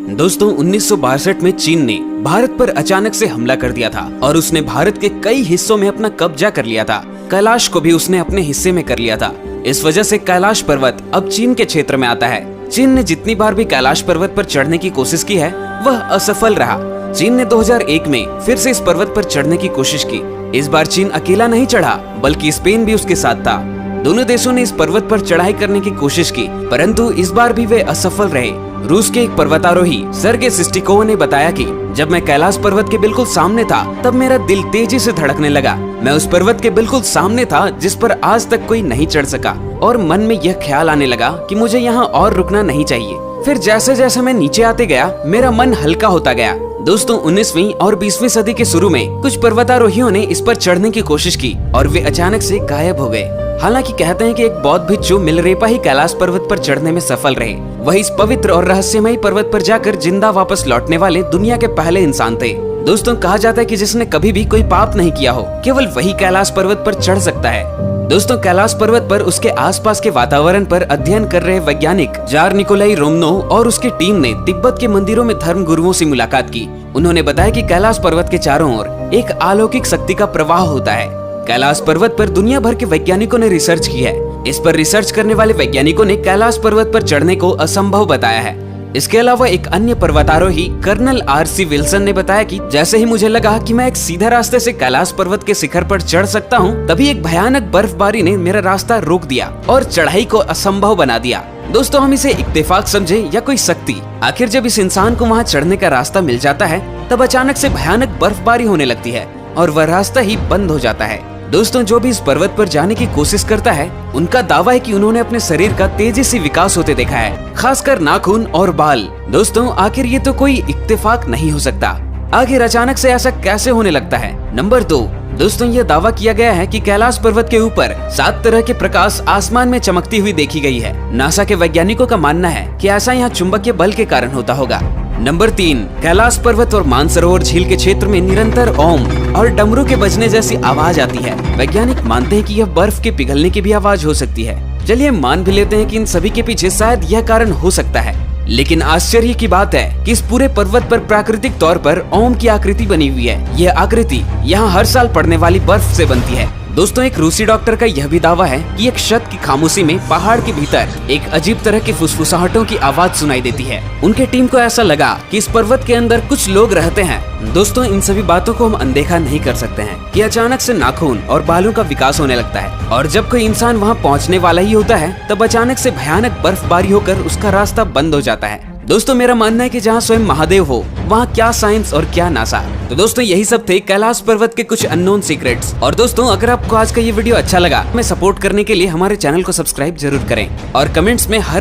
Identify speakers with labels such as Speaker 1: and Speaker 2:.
Speaker 1: दोस्तों 1962 में चीन ने भारत पर अचानक से हमला कर दिया था और उसने भारत के कई हिस्सों में अपना कब्जा कर लिया था। कैलाश को भी उसने अपने हिस्से में कर लिया था। इस वजह से कैलाश पर्वत अब चीन के क्षेत्र में आता है। चीन ने जितनी बार भी कैलाश पर्वत पर चढ़ने की कोशिश की है वह असफल रहा। चीन ने 2001 में फिर से इस पर्वत पर चढ़ने की कोशिश की। इस बार चीन अकेला नहीं चढ़ा बल्कि स्पेन भी उसके साथ था। दोनों देशों ने इस पर्वत पर चढ़ाई करने की कोशिश की, परंतु इस बार भी वे असफल रहे। रूस के एक पर्वतारोही सर्गे सिस्टिकोव ने बताया कि जब मैं कैलाश पर्वत के बिल्कुल सामने था तब मेरा दिल तेजी से धड़कने लगा। मैं उस पर्वत के बिल्कुल सामने था जिस पर आज तक कोई नहीं चढ़ सका और मन में यह ख्याल आने लगा कि मुझे यहाँ और रुकना नहीं चाहिए। फिर जैसे जैसे मैं नीचे आते गया मेरा मन हल्का होता गया। दोस्तों 19वीं और 20वीं सदी के शुरू में कुछ पर्वतारोहियों ने इस पर चढ़ने की कोशिश की और वे अचानक से गायब हो गए। हालांकि कहते हैं कि एक बौद्ध भिक्षु मिलरेपा ही कैलाश पर्वत पर चढ़ने में सफल रहे। वही इस पवित्र और रहस्यमयी पर्वत पर जाकर जिंदा वापस लौटने वाले दुनिया के पहले इंसान थे। दोस्तों कहा जाता है कि जिसने कभी भी कोई पाप नहीं किया हो केवल वही कैलाश पर्वत पर चढ़ सकता है। दोस्तों कैलाश पर्वत पर उसके आसपास के वातावरण पर अध्ययन कर रहे वैज्ञानिक जार निकोलाई रोमनोव और उसकी टीम ने तिब्बत के मंदिरों में धर्म गुरुओं से मुलाकात की। उन्होंने बताया कि कैलाश पर्वत के चारों ओर एक अलौकिक शक्ति का प्रवाह होता है। कैलाश पर्वत पर दुनिया भर के वैज्ञानिकों ने रिसर्च की है। इस पर रिसर्च करने वाले वैज्ञानिकों ने कैलाश पर्वत पर चढ़ने को असंभव बताया है। इसके अलावा एक अन्य पर्वतारोही कर्नल आर.सी. विल्सन ने बताया कि जैसे ही मुझे लगा कि मैं एक सीधा रास्ते से कैलाश पर्वत के शिखर पर चढ़ सकता हूं, तभी एक भयानक बर्फबारी ने मेरा रास्ता रोक दिया और चढ़ाई को असंभव बना दिया। दोस्तों हम इसे इत्तेफाक समझे या कोई शक्ति, आखिर जब इस इंसान को वहां चढ़ने का रास्ता मिल जाता है तब अचानक से भयानक बर्फबारी होने लगती है और वह रास्ता ही बंद हो जाता है। दोस्तों जो भी इस पर्वत पर जाने की कोशिश करता है उनका दावा है कि उन्होंने अपने शरीर का तेजी से विकास होते देखा है, खासकर नाखून और बाल। दोस्तों आखिर ये तो कोई इत्तेफाक नहीं हो सकता। आखिर अचानक से ऐसा कैसे होने लगता है। नंबर 2, दोस्तों ये दावा किया गया है कि कैलाश पर्वत के ऊपर 7 तरह के प्रकाश आसमान में चमकती हुई देखी गई है। नासा के वैज्ञानिकों का मानना है कि ऐसा यहाँ चुंबकीय बल के कारण होता होगा। नंबर 3, कैलाश पर्वत और मानसरोवर झील के क्षेत्र में निरंतर ओम और डमरू के बजने जैसी आवाज आती है। वैज्ञानिक मानते हैं कि यह बर्फ के पिघलने की भी आवाज हो सकती है। चलिए मान भी लेते हैं कि इन सभी के पीछे शायद यह कारण हो सकता है, लेकिन आश्चर्य की बात है कि इस पूरे पर्वत पर प्राकृतिक तौर पर ओम की आकृति बनी हुई है। यह आकृति यहाँ हर साल पड़ने वाली बर्फ से बनती है। दोस्तों एक रूसी डॉक्टर का यह भी दावा है कि एक क्षत की खामोशी में पहाड़ के भीतर एक अजीब तरह की फुसफुसाहटों की आवाज सुनाई देती है। उनके टीम को ऐसा लगा कि इस पर्वत के अंदर कुछ लोग रहते हैं। दोस्तों इन सभी बातों को हम अनदेखा नहीं कर सकते हैं कि अचानक से नाखून और बालों का विकास होने लगता है और जब कोई इंसान वहां पहुंचने वाला ही होता है तब अचानक से भयानक बर्फबारी होकर उसका रास्ता बंद हो जाता है। दोस्तों मेरा मानना है कि जहाँ स्वयं महादेव हो वहाँ क्या साइंस और क्या नासा। तो दोस्तों यही सब थे कैलाश पर्वत के कुछ अननोन सीक्रेट्स। और दोस्तों अगर आपको आज का ये वीडियो अच्छा लगा हमें सपोर्ट करने के लिए हमारे चैनल को सब्सक्राइब जरूर करें और कमेंट्स में हर